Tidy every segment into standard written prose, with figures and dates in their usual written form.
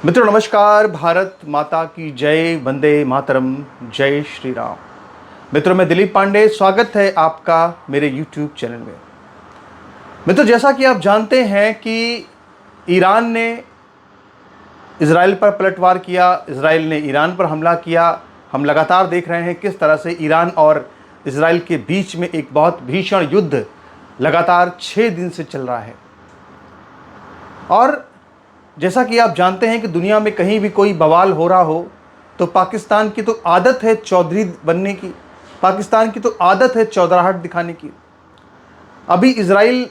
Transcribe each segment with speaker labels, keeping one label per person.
Speaker 1: मित्रों नमस्कार। भारत माता की जय, वंदे मातरम, जय श्री राम। मित्रों मैं दिलीप पांडे, स्वागत है आपका मेरे YouTube चैनल में। मित्रों जैसा कि आप जानते हैं कि ईरान ने इजराइल पर पलटवार किया, इजराइल ने ईरान पर हमला किया। हम लगातार देख रहे हैं किस तरह से ईरान और इजराइल के बीच में एक बहुत भीषण युद्ध लगातार 6 दिन से चल रहा है। और जैसा कि आप जानते हैं कि दुनिया में कहीं भी कोई बवाल हो रहा हो तो पाकिस्तान की तो आदत है चौधरी बनने की, पाकिस्तान की तो आदत है चौधराहट दिखाने की। अभी इजराइल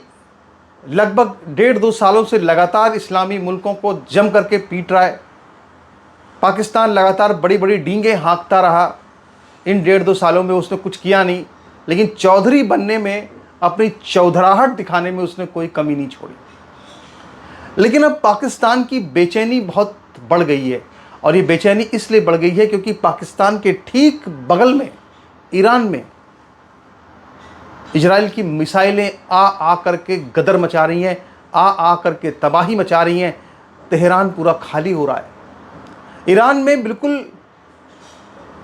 Speaker 1: लगभग 1.5-2 सालों से लगातार इस्लामी मुल्कों को जम करके पीट रहा है। पाकिस्तान लगातार बड़ी बड़ी डींगें हाँकता रहा। इन 1.5-2 सालों में उसने कुछ किया नहीं, लेकिन चौधरी बनने में, अपनी चौधराहट दिखाने में उसने कोई कमी नहीं छोड़ी। लेकिन अब पाकिस्तान की बेचैनी बहुत बढ़ गई है, और ये बेचैनी इसलिए बढ़ गई है क्योंकि पाकिस्तान के ठीक बगल में ईरान में इजराइल की मिसाइलें आ करके गदर मचा रही हैं, आ करके तबाही मचा रही हैं। तेहरान पूरा खाली हो रहा है। ईरान में बिल्कुल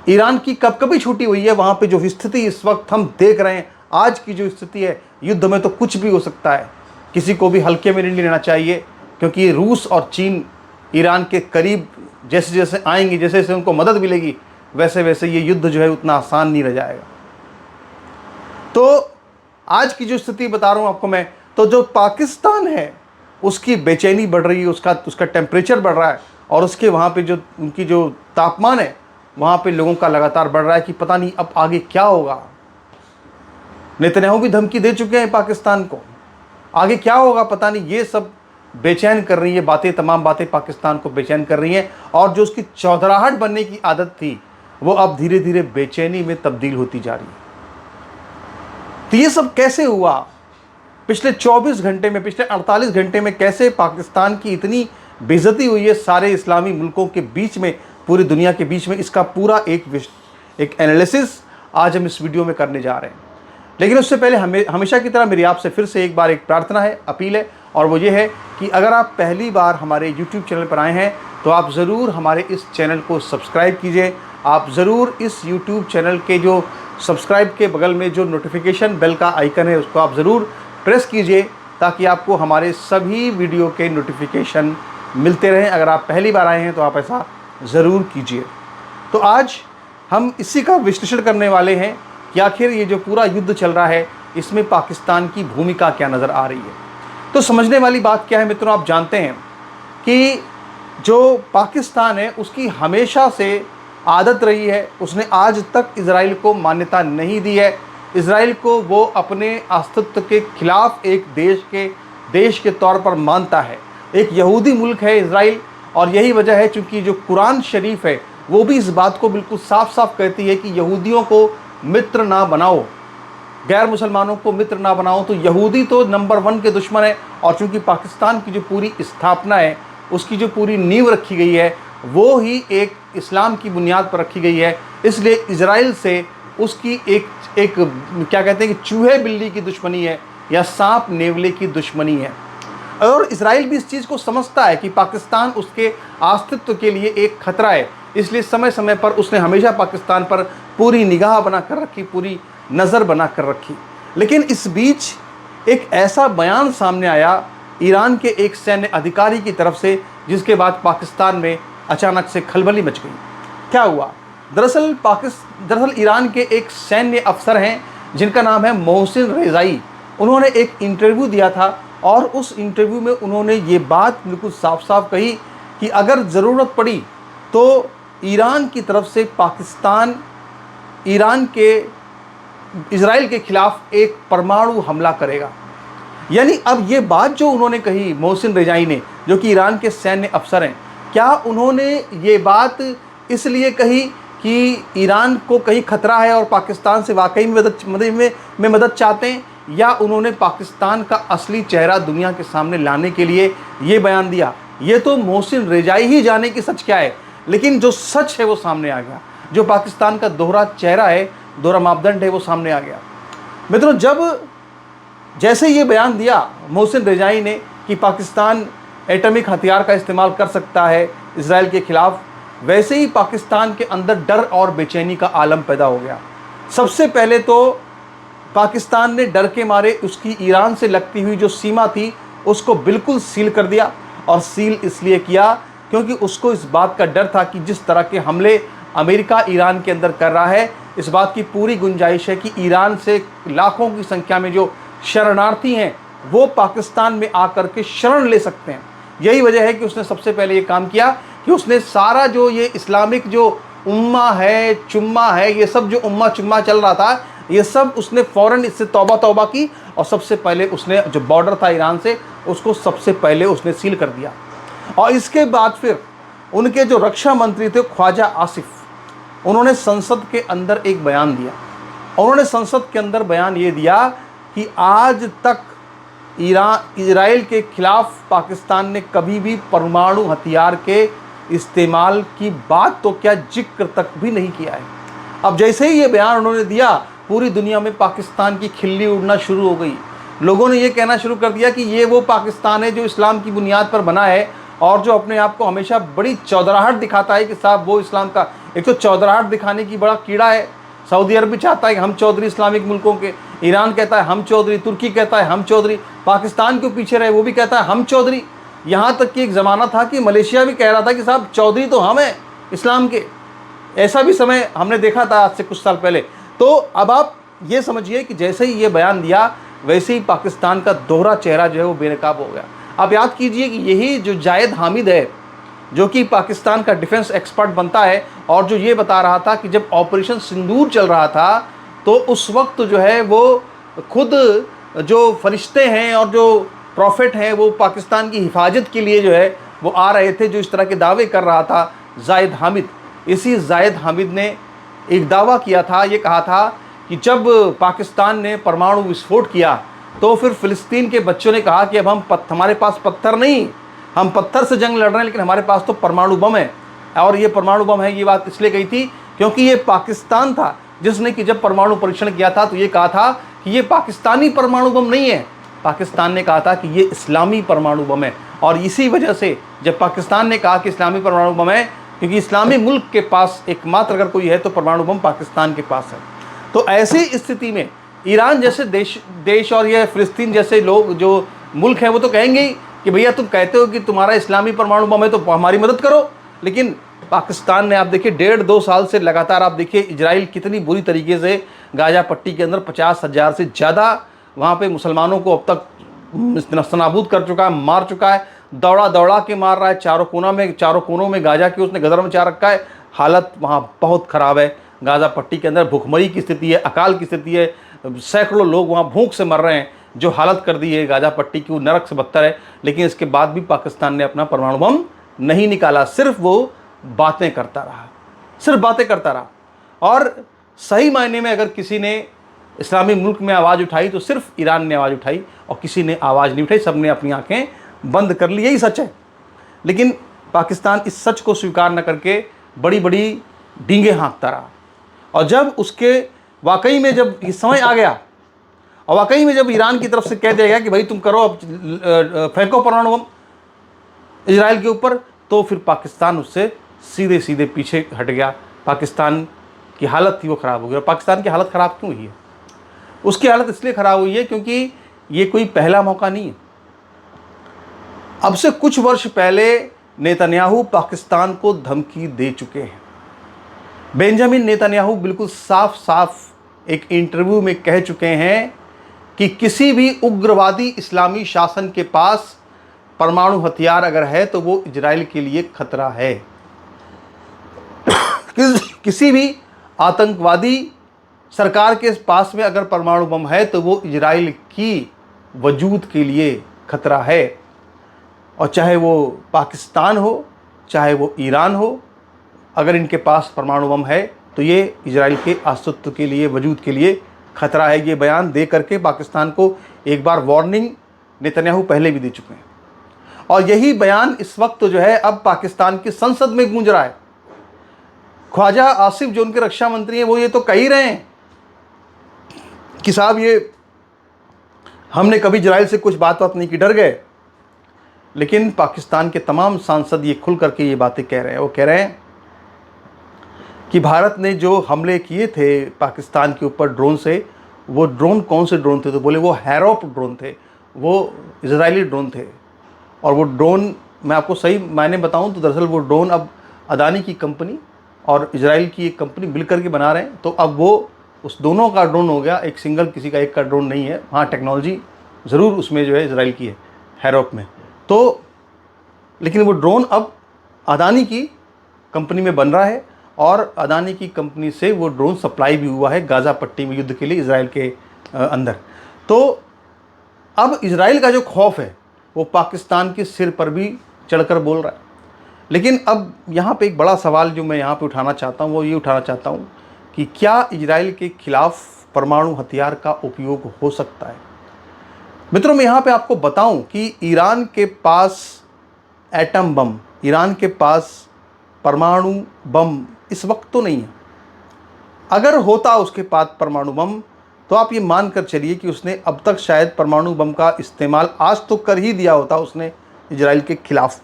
Speaker 1: ईरान की कपकपी छूटी हुई है। वहाँ पे जो स्थिति इस वक्त हम देख रहे हैं, आज की जो स्थिति है, युद्ध में तो कुछ भी हो सकता है। किसी को भी हल्के में नहीं लेना चाहिए, क्योंकि रूस और चीन ईरान के करीब जैसे जैसे आएंगे, जैसे जैसे उनको मदद मिलेगी, वैसे वैसे ये युद्ध जो है उतना आसान नहीं रह जाएगा। तो आज की जो स्थिति बता रहा हूँ आपको मैं, तो जो पाकिस्तान है उसकी बेचैनी बढ़ रही है, उसका टेम्परेचर बढ़ रहा है, और उसके वहाँ पे जो उनकी जो तापमान है वहाँ पे लोगों का लगातार बढ़ रहा है कि पता नहीं अब आगे क्या होगा। नेतन्याहू भी धमकी दे चुके हैं पाकिस्तान को, आगे क्या होगा पता नहीं। ये सब बेचैन कर रही है बातें, तमाम बातें पाकिस्तान को बेचैन कर रही हैं। और जो उसकी चौधराहट बनने की आदत थी वो अब धीरे धीरे बेचैनी में तब्दील होती जा रही है। तो ये सब कैसे हुआ? पिछले 24 घंटे में, पिछले 48 घंटे में कैसे पाकिस्तान की इतनी बेइज्जती हुई है सारे इस्लामी मुल्कों के बीच में, पूरी दुनिया के बीच में, इसका पूरा एक एनालिसिस आज हम इस वीडियो में करने जा रहे हैं। लेकिन उससे पहले हमेशा की तरह मेरी आपसे फिर से एक बार एक प्रार्थना है, अपील है, और वो ये है कि अगर आप पहली बार हमारे YouTube चैनल पर आए हैं तो आप ज़रूर हमारे इस चैनल को सब्सक्राइब कीजिए। आप ज़रूर इस YouTube चैनल के जो सब्सक्राइब के बगल में जो नोटिफिकेशन बेल का आइकन है उसको आप ज़रूर प्रेस कीजिए, ताकि आपको हमारे सभी वीडियो के नोटिफिकेशन मिलते रहें। अगर आप पहली बार आए हैं तो आप ऐसा ज़रूर कीजिए। तो आज हम इसी का विश्लेषण करने वाले हैं कि आखिर ये जो पूरा युद्ध चल रहा है इसमें पाकिस्तान की भूमिका क्या नज़र आ रही है। तो समझने वाली बात क्या है मित्रों, आप जानते हैं कि जो पाकिस्तान है उसकी हमेशा से आदत रही है, उसने आज तक इजराइल को मान्यता नहीं दी है। इजराइल को वो अपने अस्तित्व के खिलाफ एक देश के तौर पर मानता है। एक यहूदी मुल्क है इजराइल, और यही वजह है चूँकि जो कुरान शरीफ है वो भी इस बात को बिल्कुल साफ साफ कहती है कि यहूदियों को मित्र ना बनाओ, गैर मुसलमानों को मित्र ना बनाओ। तो यहूदी तो नंबर 1 के दुश्मन है। और चूंकि पाकिस्तान की जो पूरी स्थापना है, उसकी जो पूरी नींव रखी गई है, वो ही एक इस्लाम की बुनियाद पर रखी गई है, इसलिए इजराइल से उसकी एक क्या कहते हैं कि चूहे बिल्ली की दुश्मनी है, या सांप नेवले की दुश्मनी है। और इजराइल भी इस चीज़ को समझता है कि पाकिस्तान उसके अस्तित्व के लिए एक खतरा है, इसलिए समय समय पर उसने हमेशा पाकिस्तान पर पूरी निगाह बना कर रखी, पूरी नज़र बना कर रखी। लेकिन इस बीच एक ऐसा बयान सामने आया ईरान के एक सैन्य अधिकारी की तरफ से, जिसके बाद पाकिस्तान में अचानक से खलबली मच गई। क्या हुआ? दरअसल ईरान के एक सैन्य अफसर हैं जिनका नाम है मोहसिन रेजाई। उन्होंने एक इंटरव्यू दिया था, और उस इंटरव्यू में उन्होंने ये बात बिल्कुल साफ साफ कही कि अगर ज़रूरत पड़ी तो ईरान की तरफ से पाकिस्तान इजराइल के खिलाफ एक परमाणु हमला करेगा। यानी अब ये बात जो उन्होंने कही मोहसिन रेजाई ने, जो कि ईरान के सैन्य अफसर हैं, क्या उन्होंने ये बात इसलिए कही कि ईरान को कहीं खतरा है और पाकिस्तान से वाकई में मदद चाहते हैं, या उन्होंने पाकिस्तान का असली चेहरा दुनिया के सामने लाने के लिए ये बयान दिया? ये तो मोहसिन रेजाई ही जाने कि सच क्या है। लेकिन जो सच है वो सामने आ गया, जो पाकिस्तान का दोहरा चेहरा है, दोहरा मापदंड है, वो सामने आ गया। मित्रों जैसे ये बयान दिया मोहसिन रेजाई ने कि पाकिस्तान एटॉमिक हथियार का इस्तेमाल कर सकता है इजराइल के खिलाफ, वैसे ही पाकिस्तान के अंदर डर और बेचैनी का आलम पैदा हो गया। सबसे पहले तो पाकिस्तान ने डर के मारे उसकी ईरान से लगती हुई जो सीमा थी उसको बिल्कुल सील कर दिया, और सील इसलिए किया क्योंकि उसको इस बात का डर था कि जिस तरह के हमले अमेरिका ईरान के अंदर कर रहा है, इस बात की पूरी गुंजाइश है कि ईरान से लाखों की संख्या में जो शरणार्थी हैं वो पाकिस्तान में आकर के शरण ले सकते हैं। यही वजह है कि उसने सबसे पहले ये काम किया कि उसने सारा जो ये इस्लामिक जो उम्मा है, चुम्मा है, ये सब जो उम्मा चुम्मा चल रहा था, ये सब उसने फ़ौरन इससे तौबा तौबा की, और सबसे पहले उसने जो बॉर्डर था ईरान से उसको सबसे पहले उसने सील कर दिया। और इसके बाद फिर उनके जो रक्षा मंत्री थे ख्वाजा आसिफ, उन्होंने संसद के अंदर एक बयान दिया। उन्होंने संसद के अंदर बयान ये दिया कि आज तक इजराइल के खिलाफ पाकिस्तान ने कभी भी परमाणु हथियार के इस्तेमाल की बात तो क्या जिक्र तक भी नहीं किया है। अब जैसे ही ये बयान उन्होंने दिया, पूरी दुनिया में पाकिस्तान की खिल्ली उड़ना शुरू हो गई। लोगों ने ये कहना शुरू कर दिया कि ये वो पाकिस्तान है जो इस्लाम की बुनियाद पर बना है, और जो अपने आप को हमेशा बड़ी चौधराहट दिखाता है कि साहब वो इस्लाम का, एक तो चौधराहट दिखाने की बड़ा कीड़ा है। सऊदी अरब भी चाहता है कि हम चौधरी इस्लामिक मुल्कों के, ईरान कहता है हम चौधरी, तुर्की कहता है हम चौधरी, पाकिस्तान क्यों पीछे रहे वो भी कहता है हम चौधरी। यहाँ तक कि एक ज़माना था कि मलेशिया भी कह रहा था कि साहब चौधरी तो हम हैं इस्लाम के। ऐसा भी समय हमने देखा था आज से कुछ साल पहले। तो अब आप ये समझिए कि जैसे ही ये बयान दिया, वैसे ही पाकिस्तान का दोहरा चेहरा जो है वो बेनकाब हो गया। आप याद कीजिए कि यही जो जायद हामिद है, जो कि पाकिस्तान का डिफेंस एक्सपर्ट बनता है, और जो ये बता रहा था कि जब ऑपरेशन सिंदूर चल रहा था तो उस वक्त जो है वो खुद जो फरिश्ते हैं और जो प्रॉफिट हैं वो पाकिस्तान की हिफाजत के लिए जो है वो आ रहे थे, जो इस तरह के दावे कर रहा था जायद हामिद। इसी जायद हामिद ने एक दावा किया था, ये कहा था कि जब पाकिस्तान ने परमाणु विस्फोट किया तो फिर फ़िलिस्तीन के बच्चों ने कहा कि अब हमारे पास पत्थर नहीं, हम पत्थर से जंग लड़ रहे हैं, लेकिन हमारे पास तो परमाणु बम है। और ये परमाणु बम है, ये बात इसलिए कही थी क्योंकि ये पाकिस्तान था जिसने कि जब परमाणु परीक्षण किया था तो ये कहा था कि ये पाकिस्तानी परमाणु बम नहीं है, पाकिस्तान ने कहा था कि ये इस्लामी परमाणु बम है। और इसी वजह से जब पाकिस्तान ने कहा कि इस्लामी परमाणु बम है, क्योंकि इस्लामी मुल्क के पास एकमात्र अगर कोई है तो परमाणु बम पाकिस्तान के पास है। तो ऐसी स्थिति में ईरान जैसे देश और ये फ़िलिस्तीन जैसे लोग जो मुल्क हैं वो तो कहेंगे ही कि भैया तुम कहते हो कि तुम्हारा इस्लामी परमाणु बम है तो हमारी मदद करो। लेकिन पाकिस्तान ने, आप देखिए 1.5-2 साल से लगातार, आप देखिए इजराइल कितनी बुरी तरीके से गाजा पट्टी के अंदर 50,000 से ज़्यादा वहाँ पे मुसलमानों को अब तक नस्तनाबूद कर चुका है, मार चुका है, दौड़ा दौड़ा के मार रहा है। चारों कोनों में गाजा की उसने गदर मचा रखा है। हालत वहाँ बहुत ख़राब है। गाजा पट्टी के अंदर भूखमरी की स्थिति है, अकाल की स्थिति है, सैकड़ों लोग वहाँ भूख से मर रहे हैं। जो हालत कर दी है गाजा पट्टी की वो नरक से बदतर है। लेकिन इसके बाद भी पाकिस्तान ने अपना परमाणु बम नहीं निकाला, सिर्फ वो बातें करता रहा, सिर्फ बातें करता रहा। और सही मायने में अगर किसी ने इस्लामी मुल्क में आवाज़ उठाई तो सिर्फ ईरान ने आवाज़ उठाई, और किसी ने आवाज़ नहीं उठाई, सब ने अपनी आंखें बंद कर ली। यही सच है। लेकिन पाकिस्तान इस सच को स्वीकार न करके बड़ी बड़ी डींगे हाँकता रहा। और जब उसके वाकई में जब ये समय आ गया, और वाकई में जब ईरान की तरफ से कह दिया गया कि भाई तुम करो, अब फेंको परमाणु बम इजराइल के ऊपर, तो फिर पाकिस्तान उससे सीधे सीधे पीछे हट गया। पाकिस्तान की हालत थी वो ख़राब हो गई। और पाकिस्तान की हालत ख़राब क्यों हुई है? उसकी हालत इसलिए ख़राब हुई है क्योंकि ये कोई पहला मौका नहीं है। अब से कुछ वर्ष पहले नेतन्याहू पाकिस्तान को धमकी दे चुके हैं। बेंजामिन नेतन्याहू बिल्कुल साफ साफ एक इंटरव्यू में कह चुके हैं कि किसी भी उग्रवादी इस्लामी शासन के पास परमाणु हथियार अगर है तो वो इजराइल के लिए खतरा है। किसी भी आतंकवादी सरकार के पास में अगर परमाणु बम है तो वो इजराइल की वजूद के लिए खतरा है। और चाहे वो पाकिस्तान हो, चाहे वो ईरान हो, अगर इनके पास परमाणु बम है तो ये इजराइल के अस्तित्व के लिए, वजूद के लिए खतरा है। ये बयान दे करके पाकिस्तान को एक बार वार्निंग नेतन्याहू पहले भी दे चुके हैं। और यही बयान इस वक्त जो है अब पाकिस्तान की संसद में गूंज रहा है। ख्वाजा आसिफ जो उनके रक्षा मंत्री हैं वो ये तो कह ही रहे हैं कि साहब ये हमने कभी इजराइल से कुछ बात नहीं की, डर गए। लेकिन पाकिस्तान के तमाम सांसद ये खुल करके ये बातें कह रहे हैं। वो कह रहे हैं कि भारत ने जो हमले किए थे पाकिस्तान के ऊपर ड्रोन से, वो ड्रोन कौन से ड्रोन थे? तो बोले वो हैरोप ड्रोन थे, वो इजरायली ड्रोन थे। और वो ड्रोन, मैं आपको सही मायने बताऊं तो दरअसल वो ड्रोन अब अदानी की कंपनी और इजराइल की एक कंपनी मिलकर के बना रहे हैं। तो अब वो उस दोनों का ड्रोन हो गया, एक सिंगल किसी का एक का ड्रोन नहीं है। हाँ, टेक्नोलॉजी ज़रूर उसमें जो है इजराइल की है, हैरोप में। तो लेकिन वो ड्रोन अब अदानी की कंपनी में बन रहा है और अदानी की कंपनी से वो ड्रोन सप्लाई भी हुआ है गाज़ा पट्टी में युद्ध के लिए इजराइल के अंदर। तो अब इजराइल का जो खौफ है वो पाकिस्तान के सिर पर भी चढ़कर बोल रहा है। लेकिन अब यहाँ पे एक बड़ा सवाल जो मैं यहाँ पे उठाना चाहता हूँ वो ये उठाना चाहता हूँ कि क्या इजराइल के खिलाफ परमाणु हथियार का उपयोग हो सकता है? मित्रों, मैं यहाँ पे आपको बताऊं कि ईरान के पास एटम बम, ईरान के पास परमाणु बम इस वक्त तो नहीं है। अगर होता उसके पास परमाणु बम तो आप ये मान कर चलिए कि उसने अब तक शायद परमाणु बम का इस्तेमाल आज तो कर ही दिया होता उसने इजराइल के खिलाफ।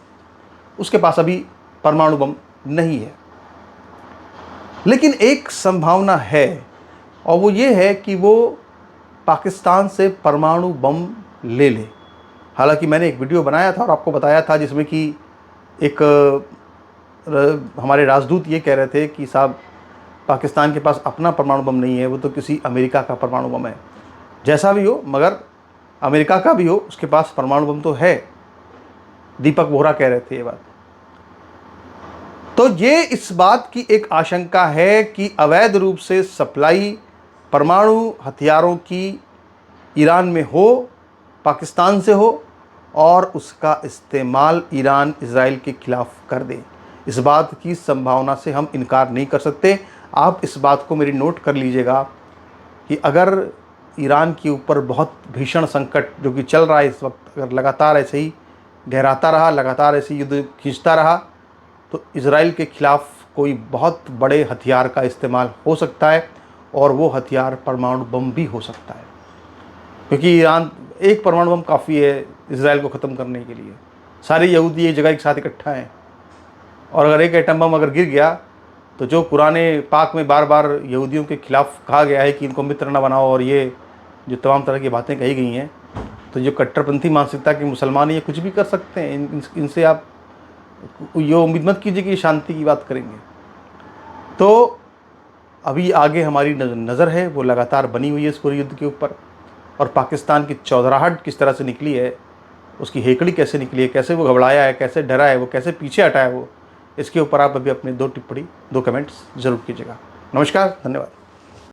Speaker 1: उसके पास अभी परमाणु बम नहीं है। लेकिन एक संभावना है और वो ये है कि वो पाकिस्तान से परमाणु बम ले ले। हालांकि मैंने एक वीडियो बनाया था और आपको बताया था जिसमें कि एक हमारे राजदूत ये कह रहे थे कि साहब पाकिस्तान के पास अपना परमाणु बम नहीं है, वो तो किसी अमेरिका का परमाणु बम है। जैसा भी हो, मगर अमेरिका का भी हो, उसके पास परमाणु बम तो है। दीपक बोहरा कह रहे थे ये बात। तो ये इस बात की एक आशंका है कि अवैध रूप से सप्लाई परमाणु हथियारों की ईरान में हो, पाकिस्तान से हो और उसका इस्तेमाल ईरान इजराइल के खिलाफ कर दे। इस बात की संभावना से हम इनकार नहीं कर सकते। आप इस बात को मेरी नोट कर लीजिएगा कि अगर ईरान के ऊपर बहुत भीषण संकट जो कि चल रहा है इस वक्त, अगर लगातार ऐसे ही गहराता रहा, लगातार ऐसे युद्ध खींचता रहा, तो इजराइल के खिलाफ कोई बहुत बड़े हथियार का इस्तेमाल हो सकता है और वो हथियार परमाणु बम भी हो सकता है। क्योंकि ईरान, एक परमाणु बम काफ़ी है इजराइल को ख़त्म करने के लिए। सारे यहूदी एक जगह एक साथ इकट्ठा हैं और अगर एक एटम बम अगर गिर गया तो जो पुराने पाक में बार बार यहूदियों के खिलाफ कहा गया है कि इनको मित्र न बनाओ और ये जो तमाम तरह की बातें कही गई हैं, तो जो कट्टरपंथी मानसिकता के मुसलमान ये कुछ भी कर सकते हैं। इनसे आप ये उम्मीद मत कीजिए कि शांति की बात करेंगे। तो अभी आगे हमारी नज़र है वो लगातार बनी हुई है इस पूरे युद्ध के ऊपर, और पाकिस्तान की चौधराहट किस तरह से निकली है, उसकी हेकड़ी कैसे निकली है, कैसे वो घबराया है, कैसे डरा है, वो कैसे पीछे हटा है वो, इसके ऊपर आप अभी अपने 2 टिप्पणी, 2 कमेंट्स ज़रूर कीजिएगा। नमस्कार, धन्यवाद।